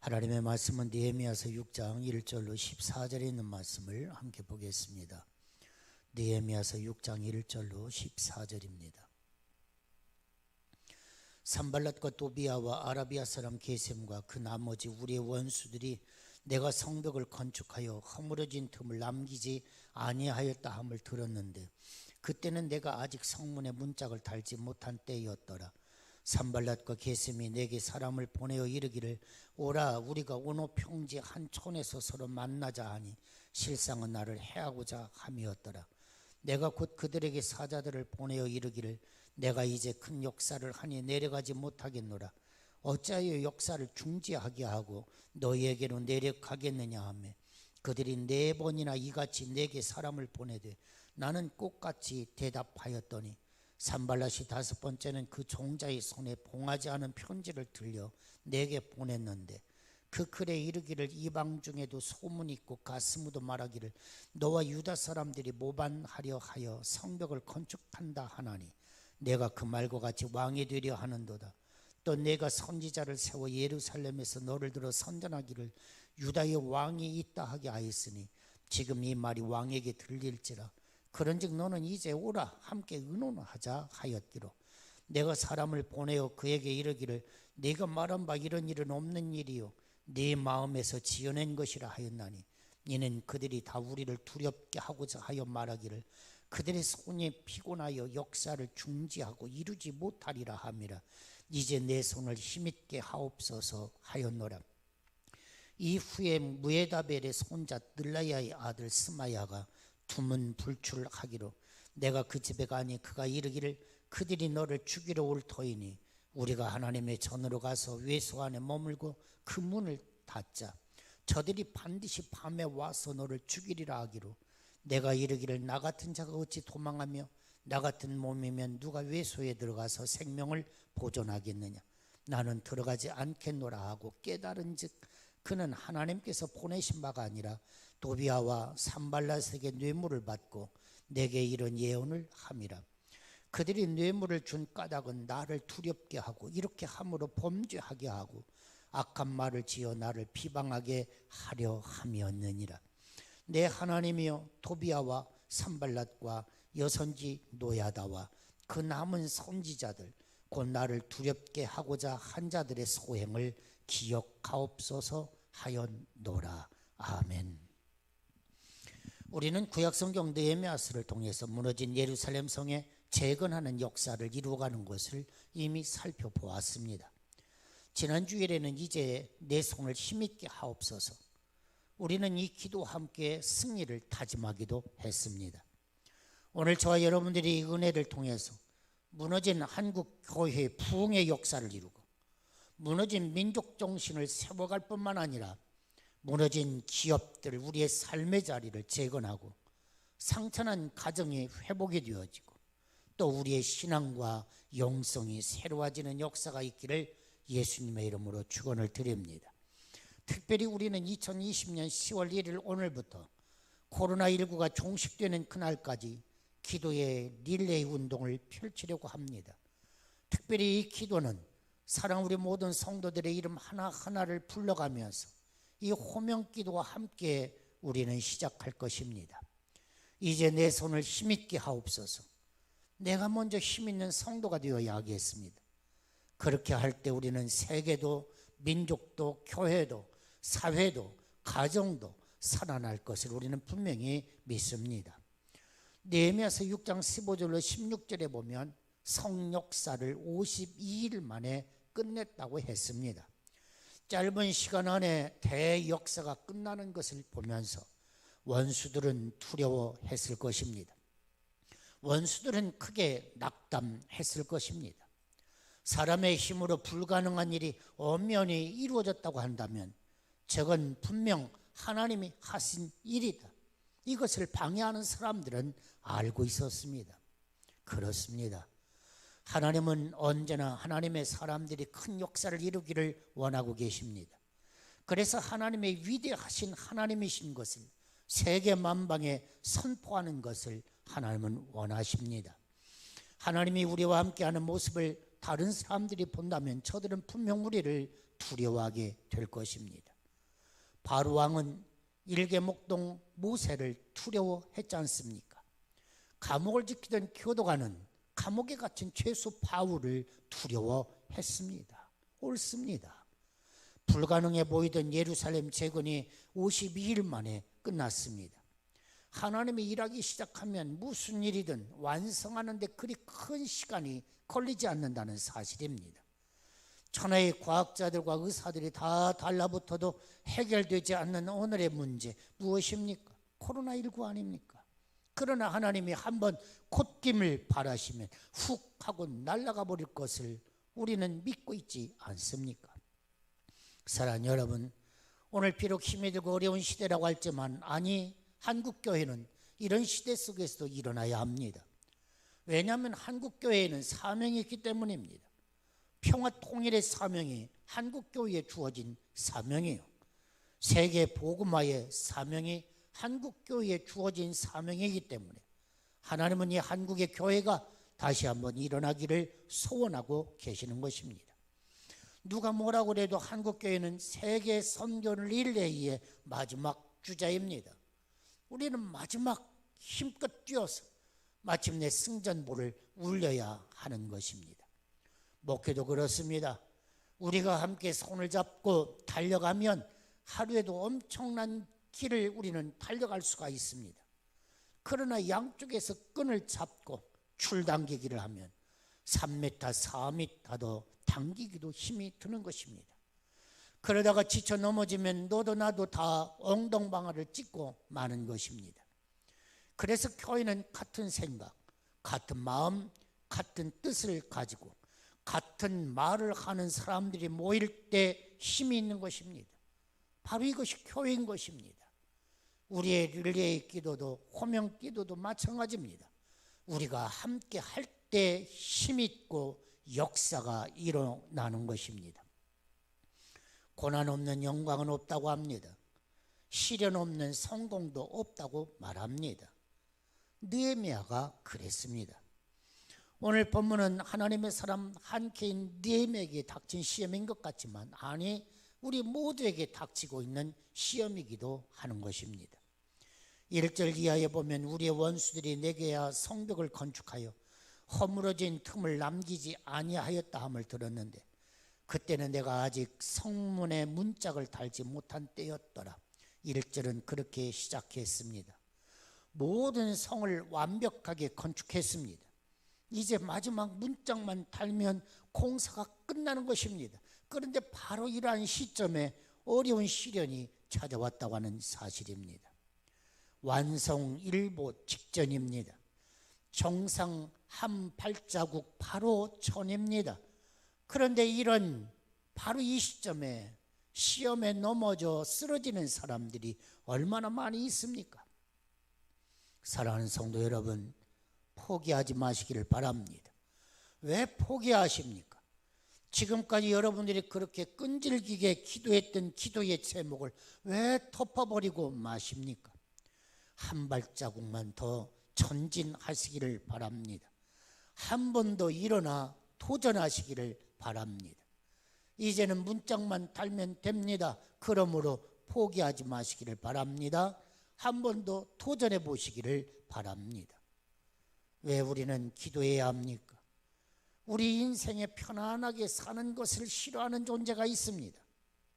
하나님의 말씀은 느헤미야서 6장 1절로 14절에 있는 말씀을 함께 보겠습니다. 느헤미야서 6장 1절로 14절입니다. 산발랏과 도비아와 아라비아 사람 게셈과 그 나머지 우리의 원수들이 내가 성벽을 건축하여 허물어진 틈을 남기지 아니하였다 함을 들었는데 그때는 내가 아직 성문에 문짝을 달지 못한 때였더라. 산발랏과 게셈이 내게 사람을 보내어 이르기를 오라 우리가 오노 평지 한 촌에서 서로 만나자 하니 실상은 나를 해하고자 함이었더라. 내가 곧 그들에게 사자들을 보내어 이르기를 내가 이제 큰 역사를 하니 내려가지 못하겠노라. 어찌하여 역사를 중지하게 하고 너희에게로 내려가겠느냐 하며 그들이 4번이나 이같이 내게 사람을 보내되 나는 꽃같이 대답하였더니 산발랏이 5번째는 그 종자의 손에 봉하지 않은 편지를 들려 내게 보냈는데 그 글에 이르기를 이방 중에도 소문이 있고 가스무도 말하기를 너와 유다 사람들이 모반하려 하여 성벽을 건축한다 하나니 내가 그 말과 같이 왕이 되려 하는도다. 또 내가 선지자를 세워 예루살렘에서 너를 들어 선전하기를 유다의 왕이 있다 하게 하였으니 지금 이 말이 왕에게 들릴지라. 그런즉 너는 이제 오라 함께 의논하자 하였기로 내가 사람을 보내어 그에게 이르기를 네가 말한 바 이런 일은 없는 일이요 네 마음에서 지어낸 것이라 하였나니 이는 그들이 다 우리를 두렵게 하고자 하여 말하기를 그들의 손이 피곤하여 역사를 중지하고 이루지 못하리라 함이라. 이제 내 손을 힘있게 하옵소서 하였노라. 이후에 무에다벨의 손자 늘라야의 아들 스마야가 두문 불출하기로 내가 그 집에 가니 그가 이르기를 그들이 너를 죽이러 올 터이니 우리가 하나님의 전으로 가서 외소 안에 머물고 그 문을 닫자. 저들이 반드시 밤에 와서 너를 죽이리라 하기로 내가 이르기를 나 같은 자가 어찌 도망하며 나 같은 몸이면 누가 외소에 들어가서 생명을 보존하겠느냐. 나는 들어가지 않겠노라 하고 깨달은즉 그는 하나님께서 보내신 바가 아니라 도비아와 산발랏에게 뇌물을 받고 내게 이런 예언을 함이라. 그들이 뇌물을 준 까닭은 나를 두렵게 하고 이렇게 함으로 범죄하게 하고 악한 말을 지어 나를 비방하게 하려 함이었느니라. 내 하나님이여 도비아와 산발랏과 여선지 노야다와 그 남은 선지자들 곧 나를 두렵게 하고자 한 자들의 소행을 기억하옵소서 하였노라. 아멘. 우리는 구약성경 느헤미야서를 통해서 무너진 예루살렘 성에 재건하는 역사를 이루어가는 것을 이미 살펴보았습니다. 지난 주일에는 이제 내 손을 힘있게 하옵소서. 우리는 이 기도와 함께 승리를 다짐하기도 했습니다. 오늘 저와 여러분들이 이 은혜를 통해서 무너진 한국 교회의 부흥의 역사를 이루고 무너진 민족 정신을 세워갈 뿐만 아니라 무너진 기업들 우리의 삶의 자리를 재건하고 상처난 가정이 회복이 되어지고 또 우리의 신앙과 영성이 새로워지는 역사가 있기를 예수님의 이름으로 축원을 드립니다. 특별히 우리는 2020년 10월 1일 오늘부터 코로나19가 종식되는 그날까지 기도의 릴레이 운동을 펼치려고 합니다. 특별히 이 기도는 사랑 우리 모든 성도들의 이름 하나하나를 불러가면서 이 호명기도와 함께 우리는 시작할 것입니다. 이제 내 손을 힘있게 하옵소서. 내가 먼저 힘있는 성도가 되어야 하겠습니다. 그렇게 할 때 우리는 세계도 민족도 교회도 사회도 가정도 살아날 것을 우리는 분명히 믿습니다. 느헤미야서 6장 15절로 16절에 보면 성역사를 52일 만에 끝냈다고 했습니다. 짧은 시간 안에 대역사가 끝나는 것을 보면서 원수들은 두려워했을 것입니다. 원수들은 크게 낙담했을 것입니다. 사람의 힘으로 불가능한 일이 엄연히 이루어졌다고 한다면 저건 분명 하나님이 하신 일이다. 이것을 방해하는 사람들은 알고 있었습니다. 그렇습니다. 하나님은 언제나 하나님의 사람들이 큰 역사를 이루기를 원하고 계십니다. 그래서 하나님의 위대하신 하나님이신 것을 세계 만방에 선포하는 것을 하나님은 원하십니다. 하나님이 우리와 함께하는 모습을 다른 사람들이 본다면 저들은 분명 우리를 두려워하게 될 것입니다. 바로 왕은 일개목동 모세를 두려워했지 않습니까? 감옥을 지키던 교도관은 감옥에 갇힌 죄수 바울을 두려워했습니다. 옳습니다. 불가능해 보이던 예루살렘 재건이 52일 만에 끝났습니다. 하나님이 일하기 시작하면 무슨 일이든 완성하는 데 그리 큰 시간이 걸리지 않는다는 사실입니다. 천하의 과학자들과 의사들이 다 달라붙어도 해결되지 않는 오늘의 문제 무엇입니까? 코로나19 아닙니까? 그러나 하나님이 한번 콧김을 바라시면 훅 하고 날아가 버릴 것을 우리는 믿고 있지 않습니까? 사랑하는 여러분, 오늘 비록 힘이 들고 어려운 시대라고 할지만 아니, 한국교회는 이런 시대 속에서도 일어나야 합니다. 왜냐하면 한국교회에는 사명이 있기 때문입니다. 평화 통일의 사명이 한국교회에 주어진 사명이에요. 세계 복음화의 사명이 한국교회에 주어진 사명이기 때문에 하나님은 이 한국의 교회가 다시 한번 일어나기를 소원하고 계시는 것입니다. 누가 뭐라고 그래도 한국교회는 세계 선교 릴레이의 마지막 주자입니다. 우리는 마지막 힘껏 뛰어서 마침내 승전보를 울려야 하는 것입니다. 목회도 그렇습니다. 우리가 함께 손을 잡고 달려가면 하루에도 엄청난 길을 우리는 달려갈 수가 있습니다. 그러나 양쪽에서 끈을 잡고 줄당기기를 하면 3m, 4m도 당기기도 힘이 드는 것입니다. 그러다가 지쳐 넘어지면 너도 나도 다 엉덩방아를 찍고 마는 것입니다. 그래서 교회는 같은 생각, 같은 마음, 같은 뜻을 가지고 같은 말을 하는 사람들이 모일 때 힘이 있는 것입니다. 바로 이것이 교회인 것입니다. 우리의 릴레이 기도도 호명 기도도 마찬가지입니다. 우리가 함께 할 때 힘이 있고 역사가 일어나는 것입니다. 고난 없는 영광은 없다고 합니다. 시련 없는 성공도 없다고 말합니다. 느헤미야가 그랬습니다. 오늘 본문은 하나님의 사람 한케인 느헤미야에게 닥친 시험인 것 같지만 아니, 우리 모두에게 닥치고 있는 시험이기도 하는 것입니다. 1절 이하에 보면 우리의 원수들이 내게야 성벽을 건축하여 허물어진 틈을 남기지 아니하였다 함을 들었는데 그때는 내가 아직 성문에 문짝을 달지 못한 때였더라. 1절은 그렇게 시작했습니다. 모든 성을 완벽하게 건축했습니다. 이제 마지막 문짝만 달면 공사가 끝나는 것입니다. 그런데 바로 이러한 시점에 어려운 시련이 찾아왔다고 하는 사실입니다. 완성 일보 직전입니다. 정상 한 발자국 바로 전입니다. 그런데 이런 바로 이 시점에 시험에 넘어져 쓰러지는 사람들이 얼마나 많이 있습니까? 사랑하는 성도 여러분, 포기하지 마시기를 바랍니다. 왜 포기하십니까? 지금까지 여러분들이 그렇게 끈질기게 기도했던 기도의 제목을 왜 덮어버리고 마십니까? 한 발자국만 더 전진하시기를 바랍니다. 한 번 더 일어나 도전하시기를 바랍니다. 이제는 문짝만 달면 됩니다. 그러므로 포기하지 마시기를 바랍니다. 한 번 더 도전해 보시기를 바랍니다. 왜 우리는 기도해야 합니까? 우리 인생에 편안하게 사는 것을 싫어하는 존재가 있습니다.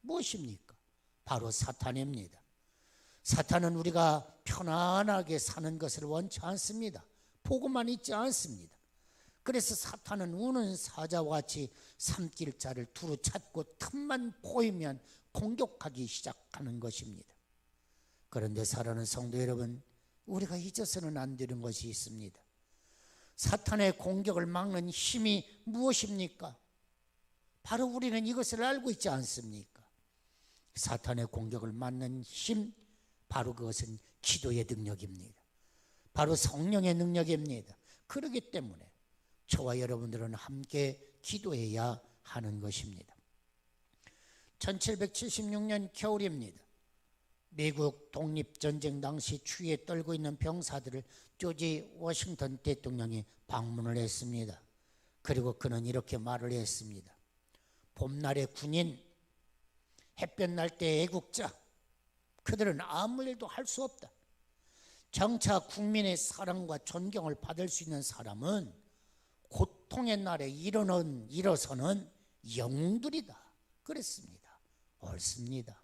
무엇입니까? 바로 사탄입니다. 사탄은 우리가 편안하게 사는 것을 원치 않습니다. 보고만 있지 않습니다. 그래서 사탄은 우는 사자와 같이 삼킬 자를 두루 찾고 틈만 보이면 공격하기 시작하는 것입니다. 그런데 사랑하는 성도 여러분, 우리가 잊어서는 안 되는 것이 있습니다. 사탄의 공격을 막는 힘이 무엇입니까? 바로 우리는 이것을 알고 있지 않습니까? 사탄의 공격을 막는 힘, 바로 그것은 기도의 능력입니다. 바로 성령의 능력입니다. 그렇기 때문에 저와 여러분들은 함께 기도해야 하는 것입니다. 1776년 겨울입니다. 미국 독립전쟁 당시 추위에 떨고 있는 병사들을 조지 워싱턴 대통령이 방문을 했습니다. 그리고 그는 이렇게 말을 했습니다. 봄날의 군인, 햇볕 날 때 애국자, 그들은 아무 일도 할 수 없다. 정차 국민의 사랑과 존경을 받을 수 있는 사람은 고통의 날에 일어서는 영웅들이다. 그랬습니다. 옳습니다.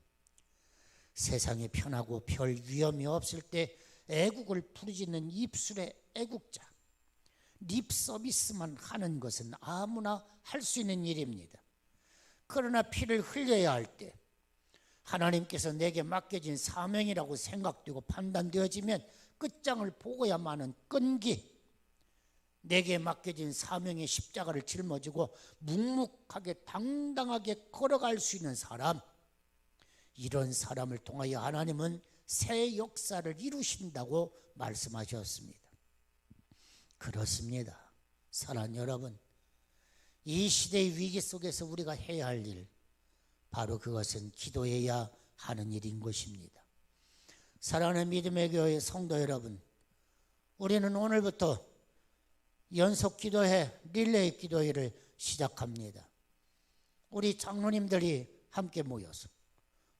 세상이 편하고 별 위험이 없을 때 애국을 부르짖는 입술의 애국자, 립 서비스만 하는 것은 아무나 할 수 있는 일입니다. 그러나 피를 흘려야 할 때 하나님께서 내게 맡겨진 사명이라고 생각되고 판단되어지면 끝장을 보고야만은 끈기, 내게 맡겨진 사명의 십자가를 짊어지고 묵묵하게 당당하게 걸어갈 수 있는 사람, 이런 사람을 통하여 하나님은 새 역사를 이루신다고 말씀하셨습니다. 그렇습니다. 사랑하는 여러분, 이 시대의 위기 속에서 우리가 해야 할 일, 바로 그것은 기도해야 하는 일인 것입니다. 사랑하는 믿음의 교회 성도 여러분, 우리는 오늘부터 연속 기도회, 릴레이 기도회를 시작합니다. 우리 장로님들이 함께 모여서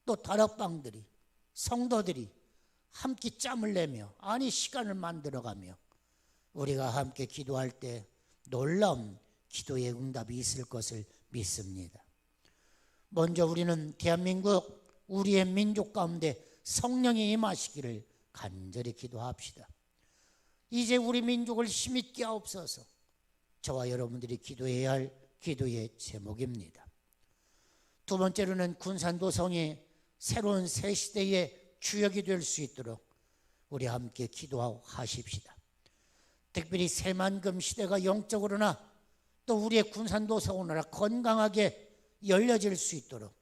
또 다락방들이, 성도들이 함께 짬을 내며 시간을 만들어가며 우리가 함께 기도할 때 놀라운 기도의 응답이 있을 것을 믿습니다. 먼저 우리는 대한민국, 우리의 민족 가운데 성령이 임하시기를 간절히 기도합시다. 이제 우리 민족을 힘있게 하옵소서. 저와 여러분들이 기도해야 할 기도의 제목입니다. 두 번째로는 군산도성이 새로운 새 시대의 주역이 될 수 있도록 우리 함께 기도하십시다. 특별히 새만금 시대가 영적으로나 또 우리의 군산도성으로나 건강하게 열려질 수 있도록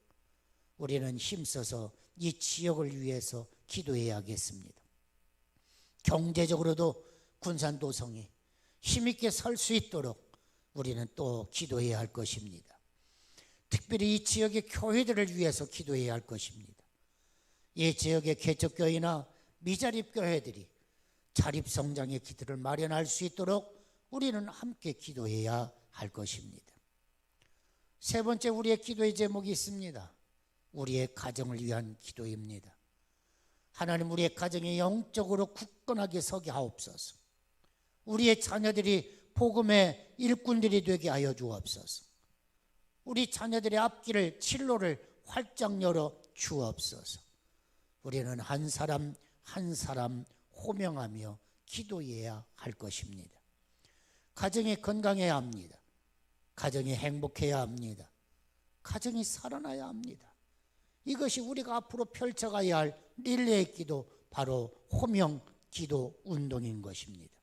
우리는 힘써서 이 지역을 위해서 기도해야겠습니다. 경제적으로도 군산도성이 힘있게 설 수 있도록 우리는 또 기도해야 할 것입니다. 특별히 이 지역의 교회들을 위해서 기도해야 할 것입니다. 이 지역의 개척교회나 미자립교회들이 자립성장의 기틀을 마련할 수 있도록 우리는 함께 기도해야 할 것입니다. 세 번째, 우리의 기도의 제목이 있습니다. 우리의 가정을 위한 기도입니다. 하나님, 우리의 가정이 영적으로 굳건하게 서게 하옵소서. 우리의 자녀들이 복음의 일꾼들이 되게 하여 주옵소서. 우리 자녀들의 앞길을, 진로를 활짝 열어 주옵소서. 우리는 한 사람 한 사람 호명하며 기도해야 할 것입니다. 가정이 건강해야 합니다. 가정이 행복해야 합니다. 가정이 살아나야 합니다. 이것이 우리가 앞으로 펼쳐가야 할 릴레이 기도, 바로 호명 기도 운동인 것입니다.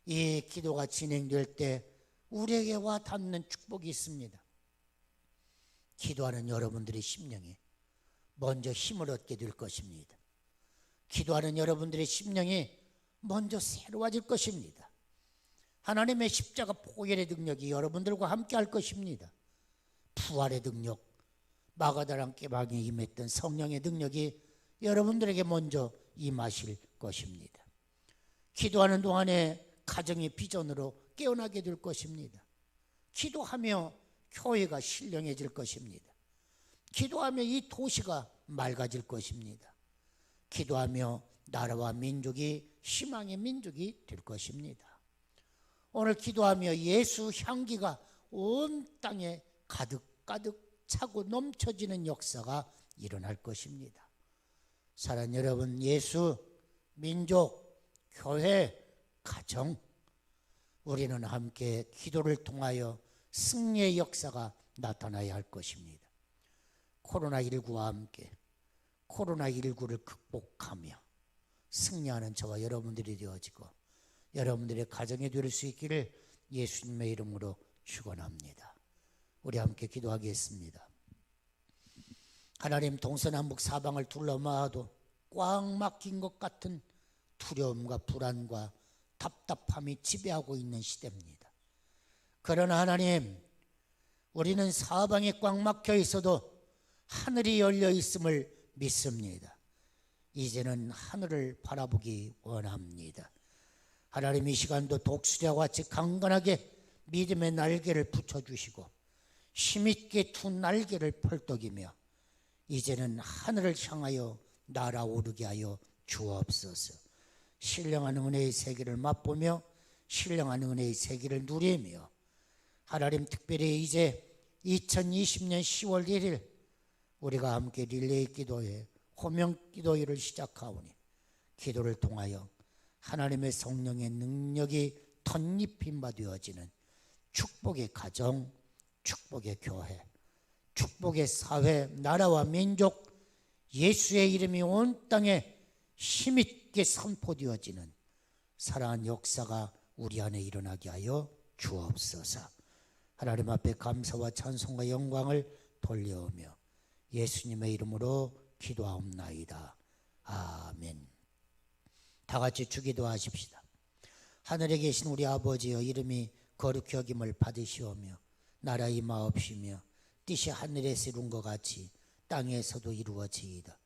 이 기도가 진행될 때 우리에게 와 닿는 축복이 있습니다. 기도하는 여러분들의 심령에 먼저 힘을 얻게 될 것입니다. 기도하는 여러분들의 심령이 먼저 새로워질 것입니다. 하나님의 십자가 보혈의 능력이 여러분들과 함께 할 것입니다. 부활의 능력, 마가다란 깨방에 임했던 성령의 능력이 여러분들에게 먼저 임하실 것입니다. 기도하는 동안에 가정의 비전으로 깨어나게 될 것입니다. 기도하며 교회가 신령해질 것입니다. 기도하며 이 도시가 맑아질 것입니다. 기도하며 나라와 민족이 희망의 민족이 될 것입니다. 오늘 기도하며 예수 향기가 온 땅에 가득가득 차고 넘쳐지는 역사가 일어날 것입니다. 사랑하는 여러분, 예수, 민족, 교회, 가정, 우리는 함께 기도를 통하여 승리의 역사가 나타나야 할 것입니다. 코로나19와 함께 코로나19를 극복하며 승리하는 저와 여러분들이 되어지고 여러분들의 가정이 될 수 있기를 예수님의 이름으로 축원합니다. 우리 함께 기도하겠습니다. 하나님, 동서남북 사방을 둘러마도 꽉 막힌 것 같은 두려움과 불안과 답답함이 지배하고 있는 시대입니다. 그러나 하나님, 우리는 사방에 꽉 막혀 있어도 하늘이 열려 있음을 믿습니다. 이제는 하늘을 바라보기 원합니다. 하나님, 이 시간도 독수리와 같이 강건하게 믿음의 날개를 붙여주시고 힘있게 두 날개를 펄떡이며 이제는 하늘을 향하여 날아오르게 하여 주옵소서. 신령한 은혜의 세계를 맛보며 신령한 은혜의 세계를 누리며 하나님, 특별히 이제 2020년 10월 1일 우리가 함께 릴레이 기도회, 호명 기도회를 시작하오니 기도를 통하여 하나님의 성령의 능력이 덧입힌 바 되어지는 축복의 가정, 축복의 교회, 축복의 사회, 나라와 민족, 예수의 이름이 온 땅에 힘있게 선포되어지는 사랑하는 역사가 우리 안에 일어나게 하여 주옵소서. 하나님 앞에 감사와 찬송과 영광을 돌려오며 예수님의 이름으로 기도하옵나이다. 아멘. 다 같이 주기도 하십시다. 하늘에 계신 우리 아버지여, 이름이 거룩히 여김을 받으시오며 나라 임하옵시며 뜻이 하늘에서 이룬 것 같이 땅에서도 이루어지이다.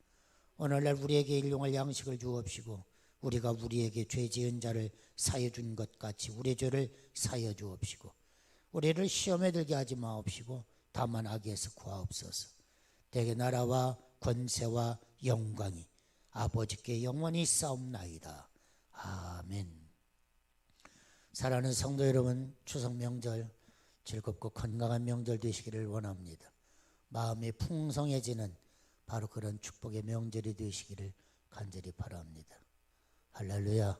오늘날 우리에게 일용할 양식을 주옵시고 우리가 우리에게 죄 지은 자를 사여 준 것 같이 우리의 죄를 사여 주옵시고 우리를 시험에 들게 하지 마옵시고 다만 악에서 구하옵소서. 대개 나라와 권세와 영광이 아버지께 영원히 싸움나이다. 아멘. 사랑하는 성도 여러분, 추석 명절 즐겁고 건강한 명절 되시기를 원합니다. 마음이 풍성해지는 바로 그런 축복의 명절이 되시기를 간절히 바랍니다. 할렐루야.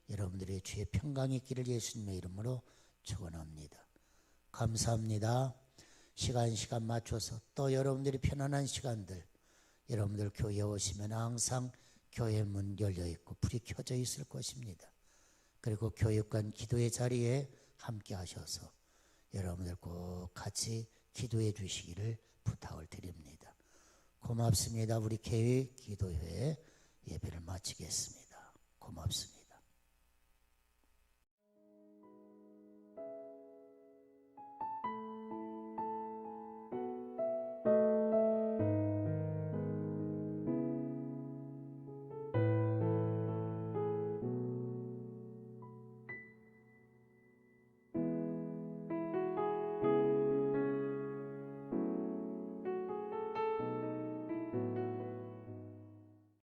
여러분들의 주의 평강이 있기를 예수님의 이름으로 축원합니다. 감사합니다. 시간 맞춰서 또 여러분들이 편안한 시간들, 여러분들 교회에 오시면 항상 교회 문 열려 있고 불이 켜져 있을 것입니다. 그리고 교육관 기도의 자리에 함께 하셔서 여러분들 꼭 같이 기도해 주시기를 부탁을 드립니다. 고맙습니다. 우리 교회 기도회 예배를 마치겠습니다. 고맙습니다.